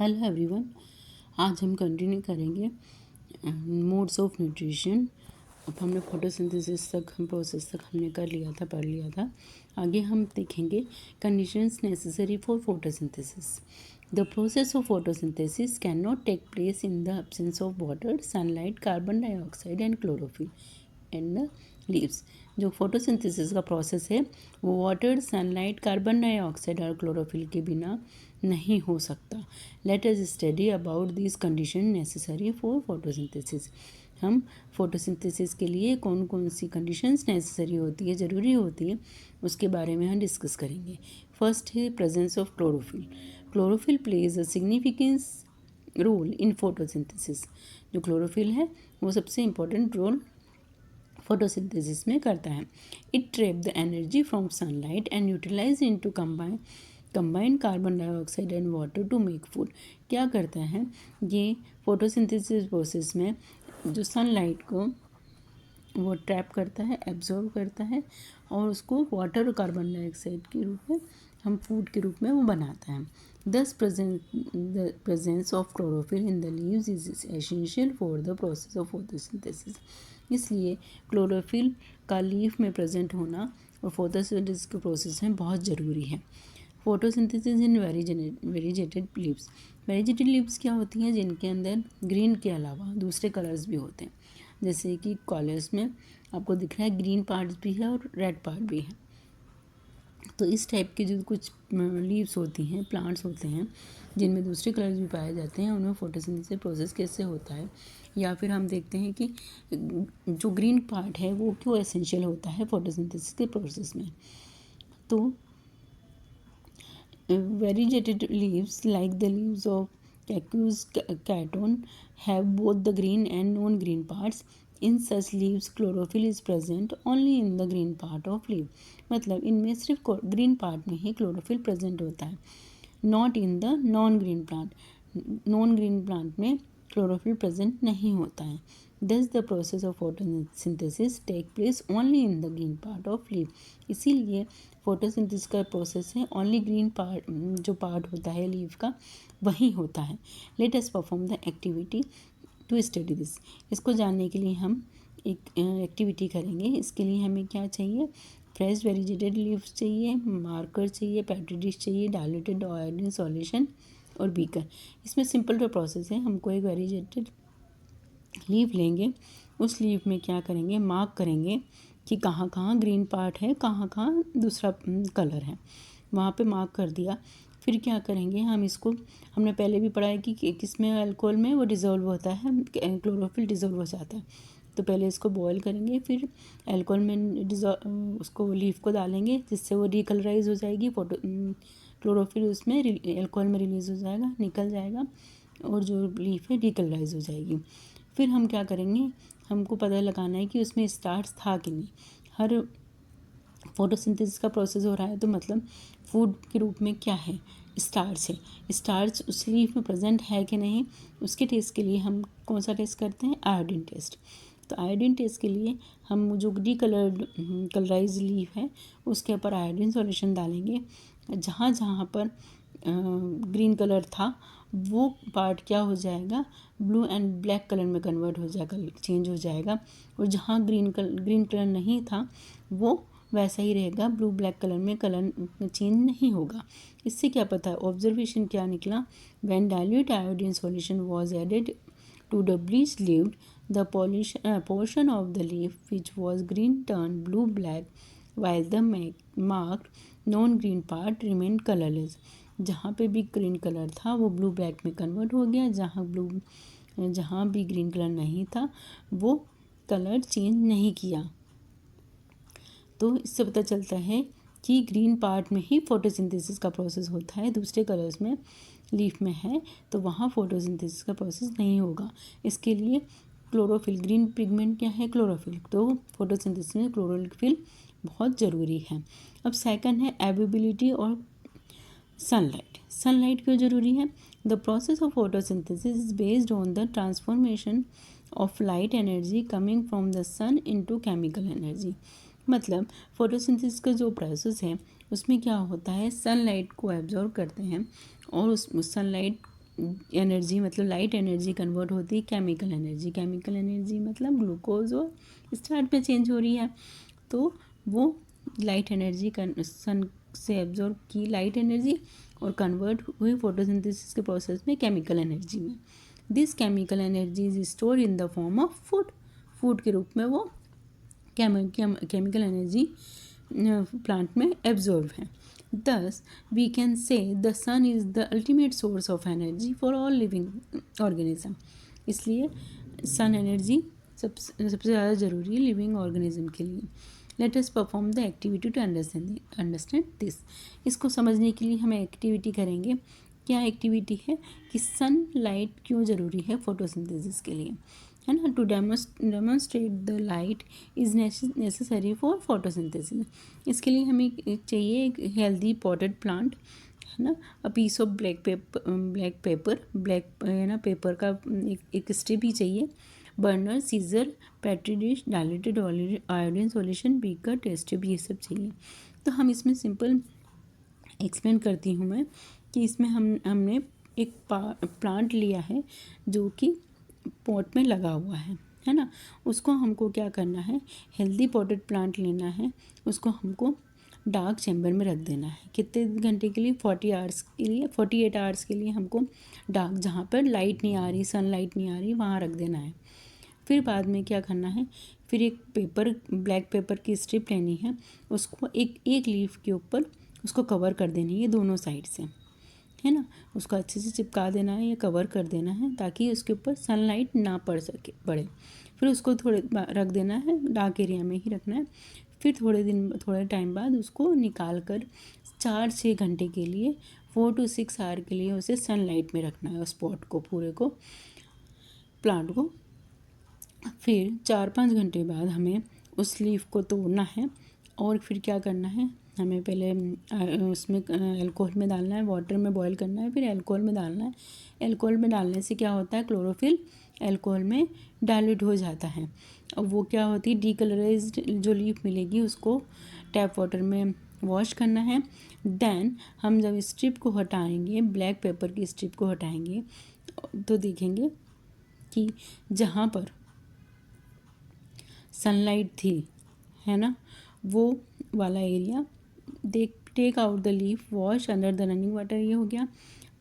Hello everyone. आज हम continue करेंगे मोड्स ऑफ न्यूट्रिशन। अब हमने फोटोसिंथेसिस तक प्रोसेस तक हमने पढ़ लिया था। आगे हम देखेंगे conditions necessary for photosynthesis. The process of photosynthesis can not take place in the absence of water, sunlight, carbon dioxide and chlorophyll and the leaves. जो फोटोसिंथेसिस का प्रोसेस है वो वाटर, सनलाइट, कार्बन डाइऑक्साइड और chlorophyll के बिना नहीं हो सकता। Let us study about this condition necessary for photosynthesis. हम फोटोसिंथेसिस के लिए कौन कौन सी कंडीशंस नेसेसरी होती है, ज़रूरी होती है, उसके बारे में हम डिस्कस करेंगे। फर्स्ट है presence of chlorophyll. Chlorophyll plays a significance role in photosynthesis. जो क्लोरोफिल है वो सबसे इम्पोर्टेंट रोल फोटोसिंथेसिस में करता है। It trap the energy from sunlight and utilize in to combine carbon dioxide and water to make food. क्या करता है ये फोटोसिंथेसिस प्रोसेस में, जो सनलाइट को वो ट्रैप करता है, एब्जॉर्ब करता है और उसको वाटर और कार्बन डाइऑक्साइड के रूप में हम फूड के रूप में वो बनाता है। Thus the presence of chlorophyll in the leaves is essential for the process of photosynthesis. इसलिए क्लोरोफिल का लीफ में प्रेजेंट होना और फोटोसिंथेसिस के प्रोसेस में बहुत ज़रूरी है। Photosynthesis in variegated leaves. Variegated leaves क्या होती हैं? जिनके अंदर ग्रीन के अलावा दूसरे कलर्स भी होते हैं। जैसे कि कॉलर्स में आपको दिख रहा है ग्रीन पार्ट्स भी है और रेड पार्ट भी है। तो इस टाइप की जो कुछ लीव्स होती हैं, प्लांट्स होते हैं जिनमें दूसरे कलर्स भी पाए जाते हैं, उनमें फोटोसिंथेसिस प्रोसेस कैसे होता है। या फिर हम देखते हैं कि जो ग्रीन पार्ट है वो क्यों एसेंशियल होता है फोटोसिंथेसिस के प्रोसेस में। तो variegated leaves, like the leaves of cactus caton, have both the green and non-green parts. In such leaves, chlorophyll is present only in the green part of leaf. मतलब इनमें सिर्फ green part में ही chlorophyll present होता है, not in the non green plant. Non green plant में chlorophyll present नहीं होता है। Thus the process of photosynthesis take place only in the green part of leaf. इसीलिए फोटोसिंथेसिस का प्रोसेस है ओनली ग्रीन पार्ट, जो पार्ट होता है लीफ का वही होता है। Let us perform the activity to study this. इसको जानने के लिए हम एक एक्टिविटी करेंगे। इसके लिए हमें क्या चाहिए? फ्रेश वेरीजेटेड लीव्स चाहिए, मार्कर चाहिए, पेट्री डिश चाहिए, डायल्यूटेड आयोडीन सॉल्यूशन और बीकर। इसमें सिंपल जो प्रोसेस है, हमको एक वेरीजेटेड लीफ लेंगे, उस लीफ में क्या करेंगे? मार्क करेंगे कि कहाँ कहाँ ग्रीन पार्ट है, कहाँ कहाँ दूसरा कलर है, वहाँ पे मार्क कर दिया। फिर क्या करेंगे? हम इसको, हमने पहले भी पढ़ा है कि किसमें अल्कोहल में वो डिज़ोल्व होता है, क्लोरोफिल डिज़ोल्व हो जाता है। तो पहले इसको बॉयल करेंगे, फिर अल्कोहल में उसको लीफ को डालेंगे, जिससे वो रिकलराइज हो जाएगी। क्लोरोफिल उसमें अल्कोहल में रिलीज़ हो जाएगा, निकल जाएगा और जो लीफ है रिकलराइज हो जाएगी। फिर हम क्या करेंगे? हमको पता लगाना है कि उसमें स्टार्च था कि नहीं। हर फोटोसिंथेसिस का प्रोसेस हो रहा है तो मतलब फूड के रूप में क्या है? स्टार्च है। स्टार्च उस लीफ में प्रेजेंट है कि नहीं, उसके टेस्ट के लिए हम कौन सा टेस्ट करते हैं? Iodine test. तो आयोडीन टेस्ट के लिए हम जो कलराइज लीफ है उसके ऊपर आयोडीन सॉल्यूशन डालेंगे। जहाँ जहाँ पर ग्रीन कलर था वो पार्ट क्या हो जाएगा? ब्लू एंड ब्लैक कलर में कन्वर्ट हो जाएगा, चेंज हो जाएगा। और जहाँ ग्रीन कलर नहीं था वो वैसा ही रहेगा, ब्लू ब्लैक कलर में कलर चेंज नहीं होगा। इससे क्या पता है? ऑब्जर्वेशन क्या निकला? When dilute iodine solution was added to the bleach leaved, the portion of the leaf which was green turned blue black while the marked non green part remained colorless. जहाँ पे भी ग्रीन कलर था वो blue black में convert हो गया, जहाँ भी ग्रीन कलर नहीं था वो कलर चेंज नहीं किया। तो इससे पता चलता है कि ग्रीन पार्ट में ही फोटोसिंथेसिस का प्रोसेस होता है, दूसरे कलर्स में लीफ में है तो वहाँ फोटोसिंथेसिस का प्रोसेस नहीं होगा। इसके लिए क्लोरोफिल, ग्रीन पिगमेंट क्या है? क्लोरोफिल। तो फोटोसिंथेसिस में क्लोरोफिल बहुत ज़रूरी है। अब सेकंड है अवेलेबिलिटी और सनलाइट। सनलाइट क्यों ज़रूरी है? The process of photosynthesis is based on the transformation of light energy coming from the sun into chemical energy. मतलब फोटोसिंथेसिस का जो प्रोसेस है उसमें क्या होता है? सनलाइट को एब्जॉर्ब करते हैं और उस सनलाइट एनर्जी मतलब लाइट एनर्जी कन्वर्ट होती है केमिकल एनर्जी। केमिकल एनर्जी मतलब ग्लूकोज और स्टार्च में चेंज हो रही है, तो वो लाइट एनर्जी सन से एब्जॉर्ब की लाइट एनर्जी और कन्वर्ट हुई फोटोसिंथेसिस के प्रोसेस में केमिकल एनर्जी में। This chemical energy is store in the form of food. Food के रूप में वो केमिकल एनर्जी प्लांट में एब्जॉर्ब है। Thus we can say the sun is the ultimate source of energy for all living organism. इसलिए sun energy सबसे ज़्यादा ज़रूरी है लिविंग ऑर्गेनिज्म के लिए। Let us perform the activity to understand this. इसको समझने के लिए हम एक्टिविटी करेंगे। क्या एक्टिविटी है कि सन लाइट क्यों ज़रूरी है फोटोसिंथेसिस के लिए, है ना। To demonstrate the light is necessary for photosynthesis. इसके लिए हमें चाहिए एक हेल्दी पॉटेड प्लांट, है ना। A piece of black paper है ना, पेपर का एक स्ट्रिप ही चाहिए। Burner, scissor, petri dish, diluted iodine solution, beaker, test tube, ये सब चाहिए। तो हम इसमें सिंपल एक्सप्लेन करती हूँ मैं कि इसमें हमने एक प्लांट लिया है जो कि पॉट में लगा हुआ है ना। उसको हमको क्या करना है, हेल्दी पॉटेड प्लांट लेना है, उसको हमको डार्क चैम्बर में रख देना है। कितने घंटे के लिए, 48 आवर्स के लिए हमको डार्क, जहाँ पर लाइट नहीं आ रही, सनलाइट नहीं आ रही, वहाँ रख देना है। फिर बाद में क्या करना है, फिर एक ब्लैक पेपर की स्ट्रिप लेनी है, उसको एक लीफ के ऊपर उसको कवर कर देनी है दोनों साइड से, है ना। उसको अच्छे से चिपका देना है या कवर कर देना है ताकि उसके ऊपर सनलाइट ना पड़े। फिर उसको थोड़े रख देना है, डार्क एरिया में ही रखना है। फिर थोड़े टाइम बाद उसको निकाल कर 4-6 घंटे के लिए, 4 to 6 आवर के लिए उसे सनलाइट में रखना है, उस पॉट को, पूरे को, प्लांट को। फिर 4-5 घंटे बाद हमें उस लीफ को तोड़ना है और फिर क्या करना है, हमें पहले उसमें अल्कोहल में डालना है, वाटर में बॉईल करना है, फिर अल्कोहल में डालना है। अल्कोहल में डालने से क्या होता है, क्लोरोफिल अल्कोहल में डाइल्यूट हो जाता है। अब वो क्या होती है, डीकलराइज्ड जो लीफ मिलेगी उसको टैप वाटर में वॉश करना है। देन हम जब स्ट्रिप को हटाएंगे, ब्लैक पेपर की स्ट्रिप को हटाएंगे, तो देखेंगे कि जहाँ पर सनलाइट थी, है ना, वो वाला area, take out the leaf, wash under the running water, ये हो गया।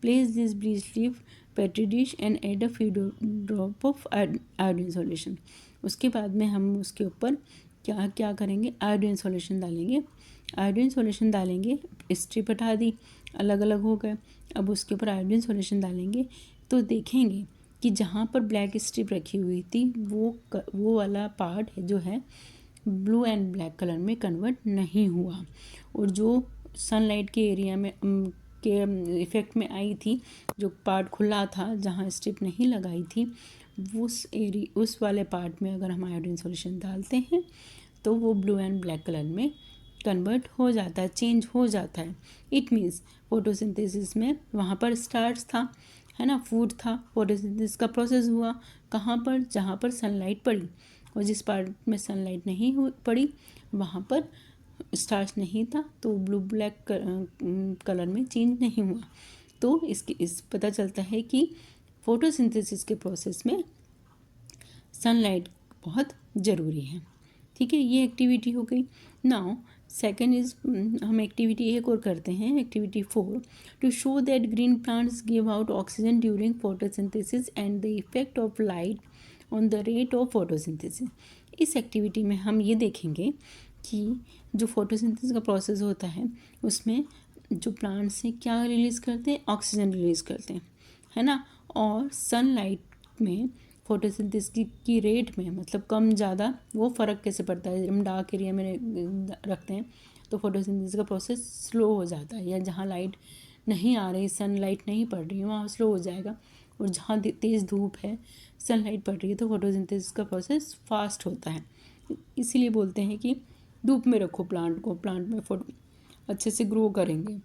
Place this bleach leaf petri dish and add a few drop of iodine solution. उसके बाद में हम उसके ऊपर क्या करेंगे, आयोडीन सॉल्यूशन डालेंगे। आयोडीन सॉल्यूशन डालेंगे, स्ट्रिप हटा दी, अलग अलग हो गए। अब उसके ऊपर आयोडीन सॉल्यूशन डालेंगे तो देखेंगे कि जहाँ पर ब्लैक स्ट्रिप रखी हुई थी वो वाला पार्ट है जो है ब्लू एंड ब्लैक कलर में कन्वर्ट नहीं हुआ, और जो सनलाइट के एरिया में के इफ़ेक्ट में आई थी, जो पार्ट खुला था जहाँ स्ट्रिप नहीं लगाई थी, उस वाले पार्ट में अगर हम आयोडीन सॉल्यूशन डालते हैं तो वो ब्लू एंड ब्लैक कलर में कन्वर्ट हो जाता है, चेंज हो जाता है। इट मीन्स फोटोसिंथेसिस में वहाँ पर स्टार्च था, है ना, फूड था, फोटोसिंथेसिस का प्रोसेस हुआ कहाँ पर, जहाँ पर सनलाइट पड़ी, और जिस पार्ट में सनलाइट नहीं पड़ी वहाँ पर स्टार्च नहीं था, तो ब्लू ब्लैक कलर में चेंज नहीं हुआ। तो इस पता चलता है कि फोटोसिंथेसिस के प्रोसेस में सनलाइट बहुत ज़रूरी है। ठीक है, ये एक्टिविटी हो गई। नाउ सेकेंड इज, हम एक्टिविटी एक और करते हैं, activity 4, to show that green plants give out oxygen during photosynthesis and the effect of light on the rate of photosynthesis. इस एक्टिविटी में हम ये देखेंगे कि जो फोटोसिंथेसिस का प्रोसेस होता है उसमें जो प्लांट्स हैं क्या रिलीज़ करते हैं, ऑक्सीजन रिलीज़ करते हैं, है ना। और सनलाइट में फोटोसिंथेसिस की रेट में, मतलब कम ज़्यादा, वो फ़र्क कैसे पड़ता है। हम डार्क एरिया में रखते हैं तो फोटोसिंथेसिस का प्रोसेस स्लो हो जाता है, या जहाँ लाइट नहीं आ रही, सनलाइट नहीं पड़ रही है, वहाँ स्लो हो जाएगा। और जहाँ तेज़ धूप है, सनलाइट पड़ रही है, तो फोटोसिंथेसिस का प्रोसेस फास्ट होता है। इसीलिए बोलते हैं कि धूप में रखो प्लांट को, प्लांट में फोटो अच्छे से ग्रो करेंगे।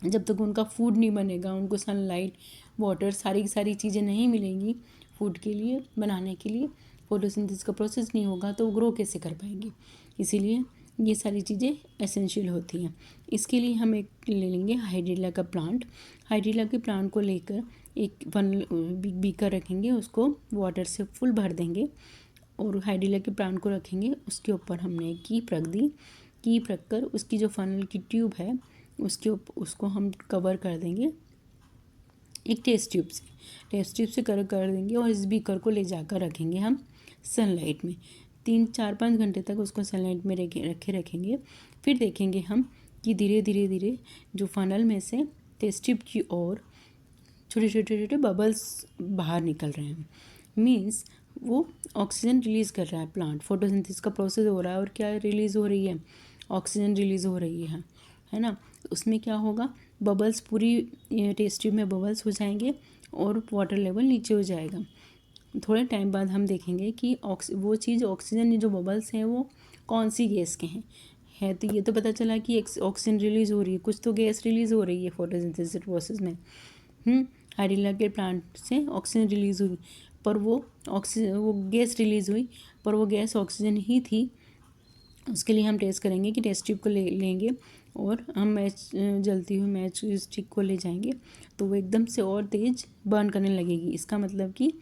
जब तक उनका फूड नहीं बनेगा, उनको सनलाइट, वाटर, सारी की सारी चीज़ें नहीं मिलेंगी फूड के लिए, बनाने के लिए, फोटोसिंथेसिस का प्रोसेस नहीं होगा, तो वो ग्रो कैसे कर पाएंगे। इसीलिए ये सारी चीज़ें एसेंशियल होती हैं। इसके लिए हम एक ले लेंगे हाइड्रिला का प्लांट। हाइड्रिला के प्लांट को लेकर एक बीकर रखेंगे, उसको वाटर से फुल भर देंगे और हाइड्रिला के प्लांट को रखेंगे। उसके ऊपर हमने कीप रख दी। कीप रख कर उसकी जो फनल की ट्यूब है उसको हम कवर कर देंगे एक टेस्ट ट्यूब से कर देंगे और इस बीकर को ले जाकर रखेंगे हम सनलाइट में। 3-4-5 घंटे तक उसको सनलाइट में रखेंगे। फिर देखेंगे हम कि धीरे धीरे जो फनल में से टेस्ट ट्यूब की ओर छोटे बबल्स बाहर निकल रहे हैं। मीन्स वो ऑक्सीजन रिलीज़ कर रहा है प्लांट। फोटोसिंथेसिस का प्रोसेस हो रहा है और क्या रिलीज़ हो रही है? ऑक्सीजन रिलीज़ हो रही है ना। उसमें क्या होगा, बबल्स पूरी टेस्ट ट्यूब में बबल्स हो जाएंगे और वाटर लेवल नीचे हो जाएगा। थोड़े टाइम बाद हम देखेंगे कि वो चीज़ ऑक्सीजन जो बबल्स हैं वो कौन सी गैस के हैं तो ये तो पता चला कि ऑक्सीजन रिलीज़ हो रही है, कुछ तो गैस रिलीज़ हो रही है फोटोसिंथेसिस प्रोसेस में। हाइड्रिला के प्लांट से ऑक्सीजन रिलीज़ हुई, पर वो गैस रिलीज़ हुई, पर वो गैस ऑक्सीजन ही थी। उसके लिए हम टेस्ट करेंगे कि टेस्ट ट्यूब को लेंगे और हम जलती हुई मैच स्टिक को ले जाएंगे तो वो एकदम से और तेज़ बर्न करने लगेगी। इसका मतलब कि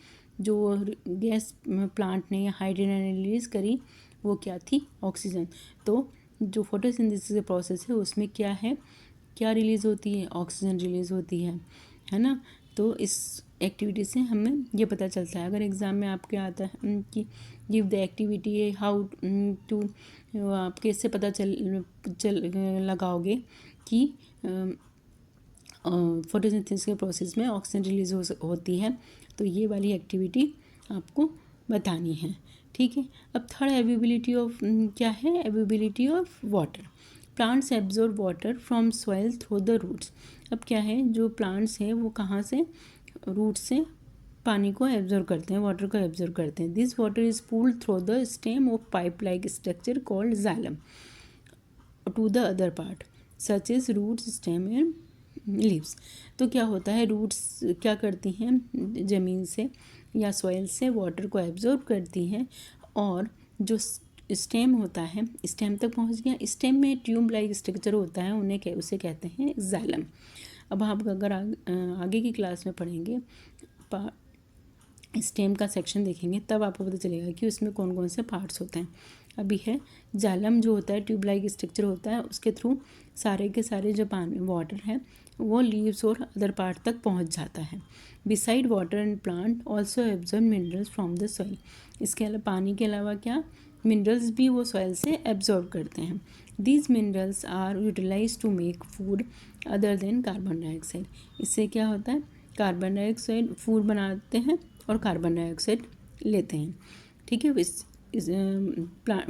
जो गैस प्लांट ने या हाइड्रिला ने रिलीज़ करी वो क्या थी? ऑक्सीजन। तो जो फोटोसिंथेसिस प्रोसेस है उसमें क्या रिलीज़ होती है? ऑक्सीजन रिलीज़ होती है ना। तो इस एक्टिविटी से हमें ये पता चलता है। अगर एग्ज़ाम में आपके आता है कि गिव द एक्टिविटी है हाउ टू, आप कैसे पता चल लगाओगे कि फोटोसिंथेसिस के प्रोसेस में ऑक्सीजन रिलीज़ होती है, तो ये वाली एक्टिविटी आपको बतानी है। ठीक है। अब थर्ड एबिलिटी ऑफ क्या है? Ability of water. Plants absorb water from soil through the roots. अब क्या है, जो प्लांट्स हैं वो कहाँ से? रूट से पानी को एब्जॉर्ब करते हैं, वाटर को एब्जॉर्ब करते हैं। This water is pulled through the stem of pipe like structure called xylem to the other part such as roots, stem and leaves. तो क्या होता है, रूट्स क्या करती हैं? ज़मीन से या सॉइल से वाटर को एब्जॉर्ब करती हैं और जो स्टेम होता है, स्टेम तक पहुंच गया। स्टेम में ट्यूब लाइक स्ट्रक्चर होता है, उसे कहते हैं जाइलम। अब आप अगर आगे की क्लास में पढ़ेंगे, स्टेम का सेक्शन देखेंगे, तब आपको पता चलेगा कि उसमें कौन कौन से पार्ट्स होते हैं। अभी है जाइलम जो होता है, ट्यूब लाइक स्ट्रक्चर होता है, उसके थ्रू सारे के सारे जो पानी वाटर है वो लीव्स और अदर पार्ट तक पहुंच जाता है। Beside water and plant also absorb minerals from the soil. इसके अलावा पानी के अलावा क्या मिनरल्स भी वो सॉइल से एब्जॉर्ब करते हैं। These minerals are utilize to make food other than carbon dioxide. इससे क्या होता है, कार्बन डाइऑक्साइड फूड बनाते हैं और कार्बन डाइऑक्साइड लेते हैं। ठीक है। इस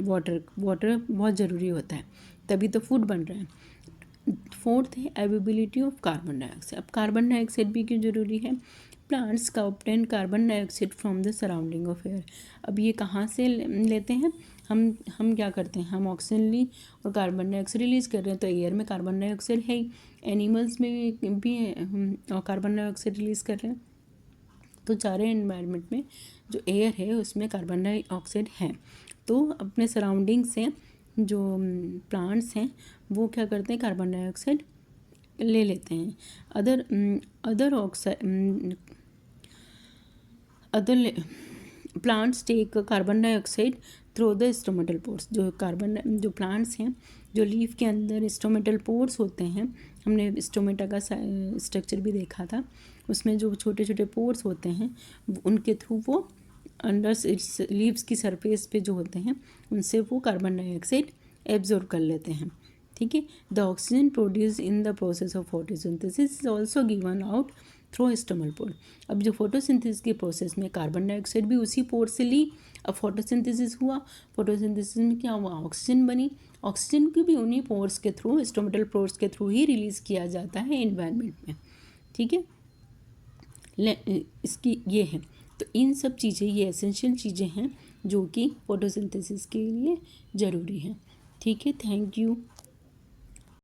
वाटर बहुत ज़रूरी होता है, तभी तो फूड बन रहा है। फोर्थ है अवेलेबिलिटी ऑफ कार्बन डाइऑक्साइड। अब कार्बन डाइऑक्साइड भी क्यों ज़रूरी है? प्लांट्स का obtain carbon dioxide from the surrounding of air. अब ये कहाँ से लेते हैं? हम क्या करते हैं, हम ऑक्सीजन ली और कार्बन डाइऑक्साइड रिलीज़ कर रहे हैं, तो एयर में कार्बन डाइऑक्साइड है ही, एनिमल्स में भी और कार्बन डाइऑक्साइड रिलीज़ कर रहे हैं। तो चारे एनवायरनमेंट में जो एयर है उसमें कार्बन डाइऑक्साइड है। तो अपने सराउंडिंग से जो प्लांट्स हैं वो क्या करते हैं, कार्बन डाइऑक्साइड ले लेते हैं। Other plants take carbon dioxide through the stomatal pores. जो प्लांट्स हैं, जो लीफ के अंदर स्टोमेटल पोर्स होते हैं, हमने स्टोमेटा का स्ट्रक्चर भी देखा था, उसमें जो छोटे छोटे पोर्स होते हैं उनके थ्रू वो अंडर लीव्स की सरफेस पे जो होते हैं उनसे वो कार्बन डाइऑक्साइड एब्जॉर्ब कर लेते हैं। ठीक है। The oxygen produce in the process of photosynthesis is also given out through stomal pore. अब जो फोटोसिंथेसिस के प्रोसेस में कार्बन डाइऑक्साइड भी उसी पोर से ली, अब फोटोसिंथेसिस हुआ, फोटोसिंथेसिस में क्या हुआ, ऑक्सीजन बनी। ऑक्सीजन की भी उन्हीं पोर्स के थ्रू, स्टोमेटल पोर्स के थ्रू ही रिलीज़ किया जाता है एनवायरनमेंट में। ठीक है। इसकी ये है, तो इन सब चीज़ें, ये एसेंशियल चीज़ें हैं जो कि फोटोसिंथेसिस के लिए ज़रूरी है। ठीक है। Thank you.